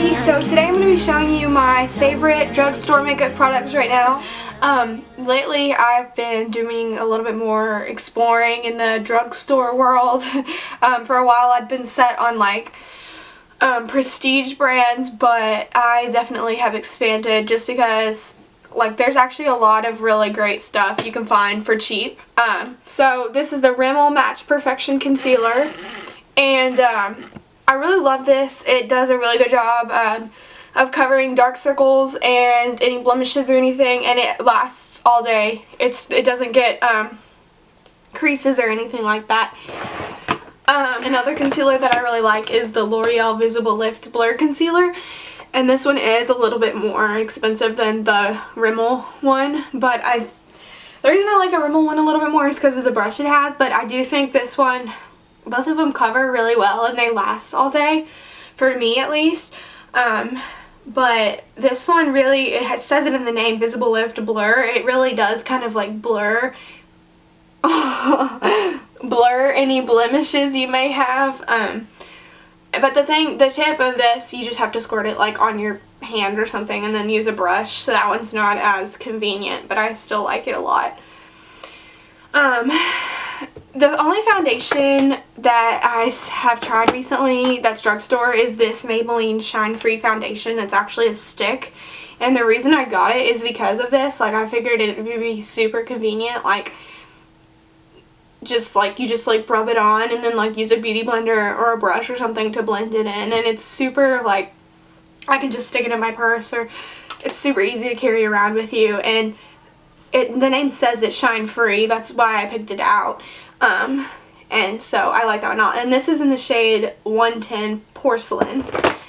everybody, so today I'm going to be showing you my favorite drugstore makeup products right now. Lately I've been doing a little bit more exploring in the drugstore world. For a while I'd been set on like prestige brands, but I definitely have expanded just because like there's actually a lot of really great stuff you can find for cheap. So this is the Rimmel Match Perfection Concealer, and I really love this. It does a really good job of covering dark circles and any blemishes or anything, and it lasts all day. It doesn't get creases or anything like that. Another concealer that I really like is the Loreal Visible Lift Blur Concealer, and this one is a little bit more expensive than the Rimmel one, but the reason I like the Rimmel one a little bit more is because of the brush it has, but I do think this one, both of them cover really well and they last all day, for me at least. But this one really, says it in the name, Visible Lift Blur. It really does kind of like blur any blemishes you may have. But the tip of this, you just have to squirt it like on your hand or something and then use a brush, so that one's not as convenient, but I still like it a lot. The only foundation that I have tried recently that's drugstore is this Maybelline Shine Free foundation. It's actually a stick, and the reason I got it is because of this. Like, I figured it would be super convenient, like just like you just like rub it on and then like use a beauty blender or a brush or something to blend it in, and it's super, like, I can just stick it in my purse, or it's super easy to carry around with you, and the name says it's shine free. That's why I picked it out. And so I like that one. And this is in the shade 110 Porcelain.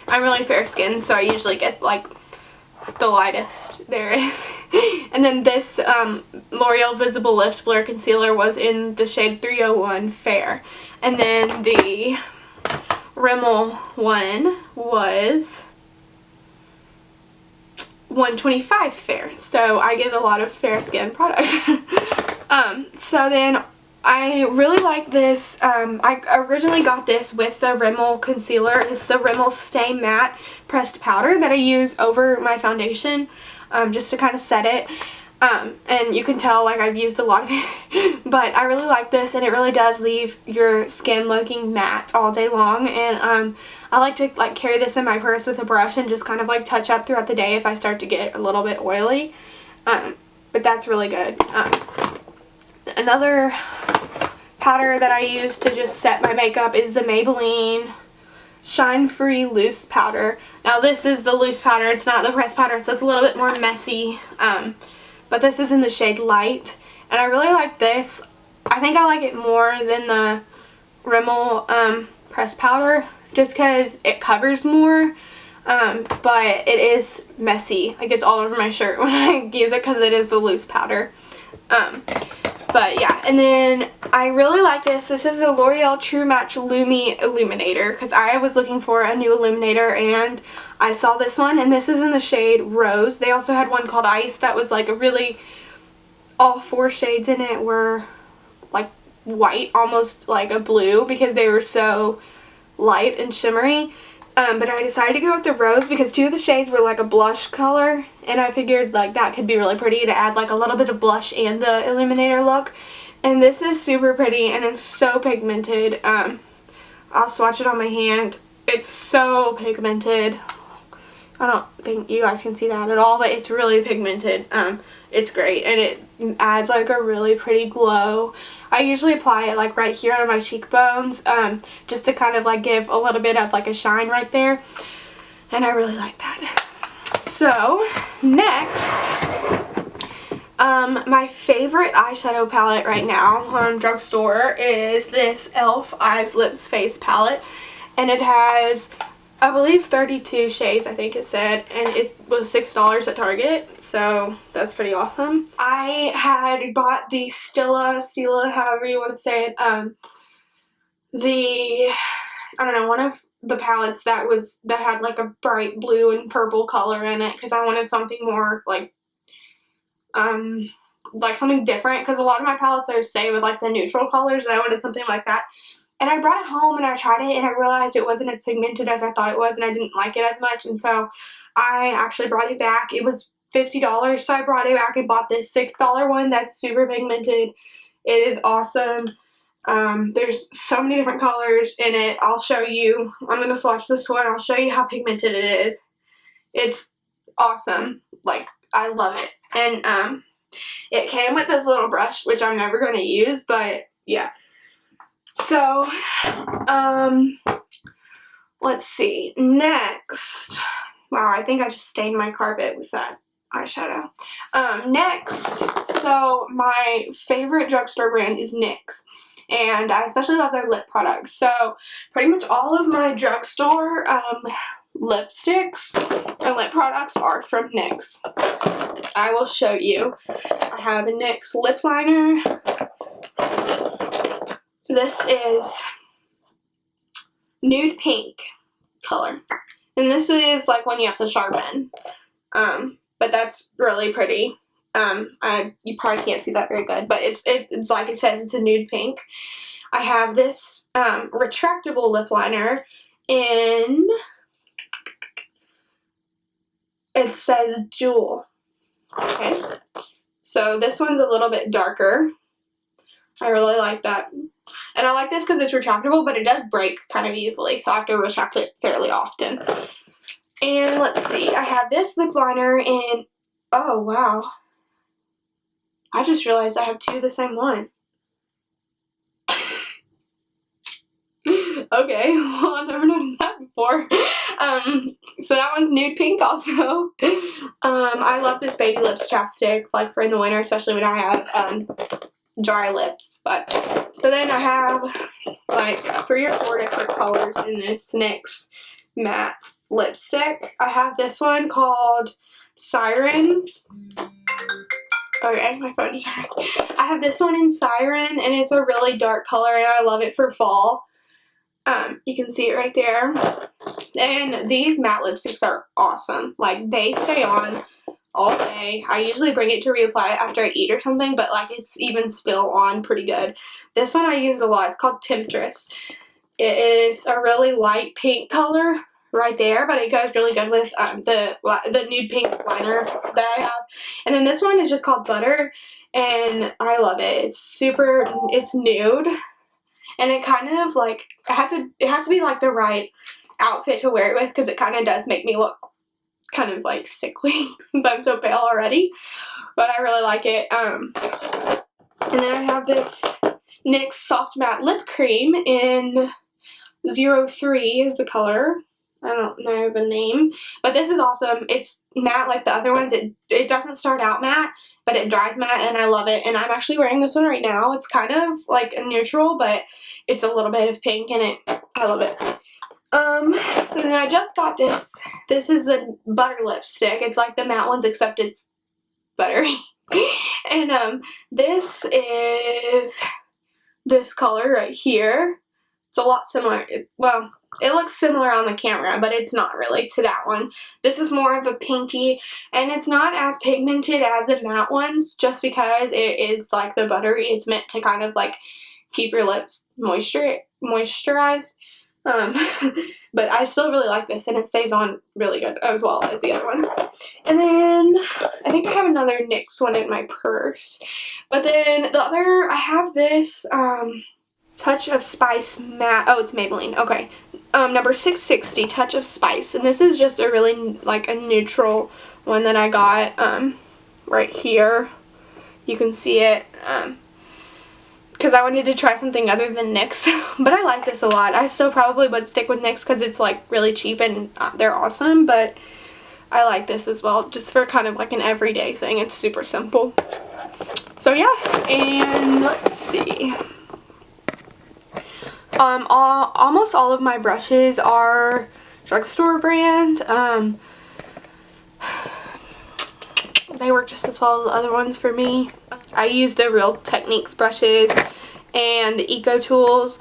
I'm really fair skinned, so I usually get like the lightest there is. And then this L'Oreal Visible Lift Blur Concealer was in the shade 301 Fair. And then the Rimmel one was 125 Fair. So I get a lot of fair skin products. So then I really like this. I originally got this with the Rimmel concealer. It's the Rimmel Stay Matte Pressed Powder that I use over my foundation, just to kind of set it. And you can tell, like, I've used a lot of it. But I really like this, and it really does leave your skin looking matte all day long. And I like to like carry this in my purse with a brush and just kind of like touch up throughout the day if I start to get a little bit oily. But that's really good. Another powder that I use to just set my makeup is the Maybelline Shine Free Loose Powder. Now this is the loose powder, it's not the pressed powder, so it's a little bit more messy. But this is in the shade Light, and I really like this. I think I like it more than the Rimmel pressed powder, just because it covers more. But it is messy. It gets all over my shirt when I use it because it is the loose powder. But yeah, and then I really like this. This is the L'Oreal True Match Lumi Illuminator, because I was looking for a new illuminator and I saw this one, and this is in the shade Rose. They also had one called Ice that was like a really, all 4 shades in it were like white, almost like a blue, because they were so light and shimmery. But I decided to go with the Rose because 2 of the shades were like a blush color, and I figured like that could be really pretty to add like a little bit of blush and the illuminator look. And this is super pretty, and it's so pigmented. I'll swatch it on my hand. It's so pigmented. I don't think you guys can see that at all, but it's really pigmented. It's great, and it adds like a really pretty glow. I usually apply it like right here on my cheekbones, just to kind of like give a little bit of like a shine right there, and I really like that. So next, my favorite eyeshadow palette right now on drugstore is this e.l.f. Eyes Lips Face palette, and it has, I believe, 32 shades, I think it said, and it was $6 at Target, so that's pretty awesome. I had bought the Stila, however you want to say it, I don't know, one of the palettes that had like a bright blue and purple color in it, because I wanted something more like something different, because a lot of my palettes are, say, with like the neutral colors, and I wanted something like that. And I brought it home and I tried it and I realized it wasn't as pigmented as I thought it was and I didn't like it as much, and so I actually brought it back. It was $50, so I brought it back and bought this $6 one that's super pigmented. It is awesome. There's so many different colors in it. I'll show you. I'm going to swatch this one. I'll show you how pigmented it is. It's awesome. Like, I love it. And it came with this little brush, which I'm never going to use, but yeah. So, let's see. Next. Wow, I think I just stained my carpet with that eyeshadow. Next, so my favorite drugstore brand is Nyx. And I especially love their lip products. So pretty much all of my drugstore lipsticks and lip products are from Nyx. I will show you. I have a Nyx Lip Liner. This is Nude Pink color. And this is like when you have to sharpen. But that's really pretty. You probably can't see that very good, but it's like it says, it's a nude pink. I have this retractable lip liner in, it says Jewel. Okay, so this one's a little bit darker. I really like that. And I like this because it's retractable, but it does break kind of easily, so I have to retract it fairly often. And let's see, I have this lip liner in, oh wow. I just realized I have two of the same one. Okay, well, I've never noticed that before. So that one's Nude Pink also. I love this Babylips Chapstick, like for in the winter, especially when I have dry lips. But so then I have like 3 or 4 different colors in this NYX Matte Lipstick. I have this one called Siren. Okay, my phone just rang. I have this one in Siren, and it's a really dark color, and I love it for fall. You can see it right there. And these matte lipsticks are awesome. Like, they stay on all day. I usually bring it to reapply after I eat or something, but like it's even still on pretty good. This one I use a lot. It's called Temptress. It is a really light pink color right there, but it goes really good with the nude pink liner that I have. And then this one is just called Butter, and I love it. It's nude, and it kind of like, it has to be like the right outfit to wear it with, because it kind of does make me look kind of like sickly since I'm so pale already, but I really like it. And then I have this NYX Soft Matte Lip Cream in 03 is the color. I don't know the name, but this is awesome. It's matte like the other ones. It doesn't start out matte, but it dries matte, and I love it. And I'm actually wearing this one right now. It's kind of like a neutral, but it's a little bit of pink in it. I love it. So then I just got this. This is the Butter Lipstick. It's like the matte ones, except it's buttery. And this is this color right here. It's a lot similar. Well, it looks similar on the camera, but it's not really to that one. This is more of a pinky, and it's not as pigmented as the matte ones, just because it is like the buttery. It's meant to kind of like keep your lips moisturized. But I still really like this, and it stays on really good as well as the other ones. And then I think I have another NYX one in my purse. But then the other, I have this Touch of Spice matte. Oh, it's Maybelline. Okay. Number 660, Touch of Spice. And this is just a really, like, a neutral one that I got right here. You can see it. Because I wanted to try something other than NYX. But I like this a lot. I still probably would stick with NYX because it's, like, really cheap and they're awesome. But I like this as well, just for kind of, like, an everyday thing. It's super simple. So, yeah. And let's see. Almost all of my brushes are drugstore brand. They work just as well as the other ones for me. I use the Real Techniques brushes, and the Eco Tools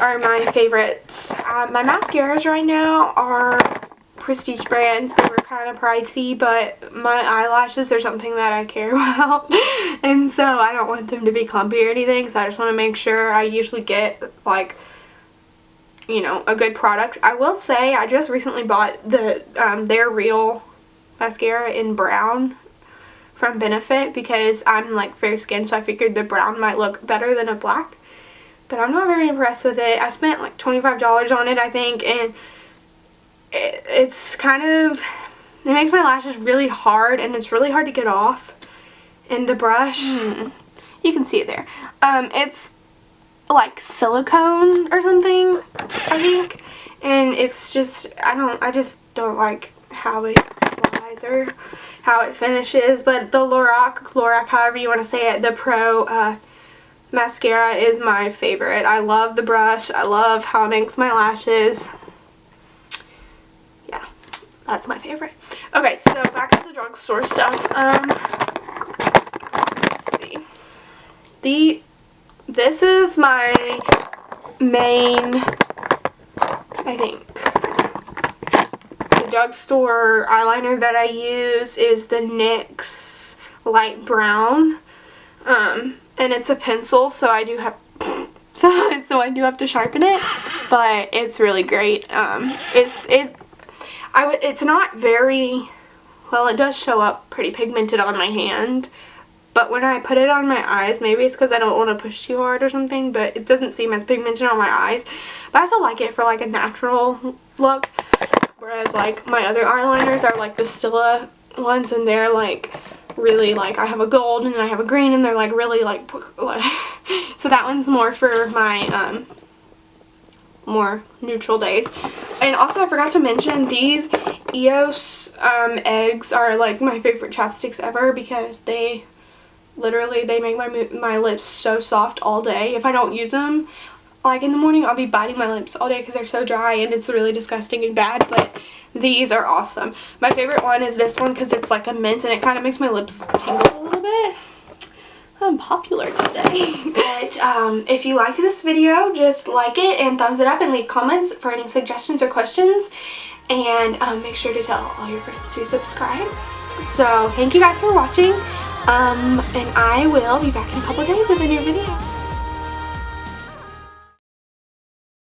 are my favorites. My mascaras right now are Prestige brands. They were kind of pricey, but my eyelashes are something that I care about, and so I don't want them to be clumpy or anything, so I just want to make sure. I usually get like you know, a good product. I will say I just recently bought the their Real mascara in brown from Benefit because I'm like fair skinned, so I figured the brown might look better than a black. But I'm not very impressed with it. I spent like $25 on it, I think, and it's kind of, it makes my lashes really hard, and it's really hard to get off. And the brush, you can see it there. It's like silicone or something, I think, and it's just, I just don't like how it applies or how it finishes. But the Loreal, however you want to say it, the Pro mascara is my favorite. I love the brush. I love how it makes my lashes. Yeah, that's my favorite. Okay, so back to the drugstore stuff. Let's see. This is my main, I think, the drugstore eyeliner that I use is the NYX light brown. And it's a pencil, so I do have so I do have to sharpen it, but it's really great. It's not very, well, it does show up pretty pigmented on my hand, but when I put it on my eyes, maybe it's because I don't want to push too hard or something, but it doesn't seem as pigmented on my eyes. But I still like it for like a natural look, whereas like my other eyeliners are like the Stila ones, and they're like really, like, I have a gold and I have a green, and they're like really like so that one's more for my more neutral days. And also I forgot to mention, these EOS eggs are like my favorite chapsticks ever because they literally, they make my lips so soft all day. If I don't use them like in the morning, I'll be biting my lips all day because they're so dry, and it's really disgusting and bad. But these are awesome. My favorite one is this one because it's like a mint, and it kind of makes my lips tingle a little bit. I'm popular today. But if you liked this video, just like it and thumbs it up, and leave comments for any suggestions or questions. And make sure to tell all your friends to subscribe. So thank you guys for watching. And I will be back in a couple of days with a new video.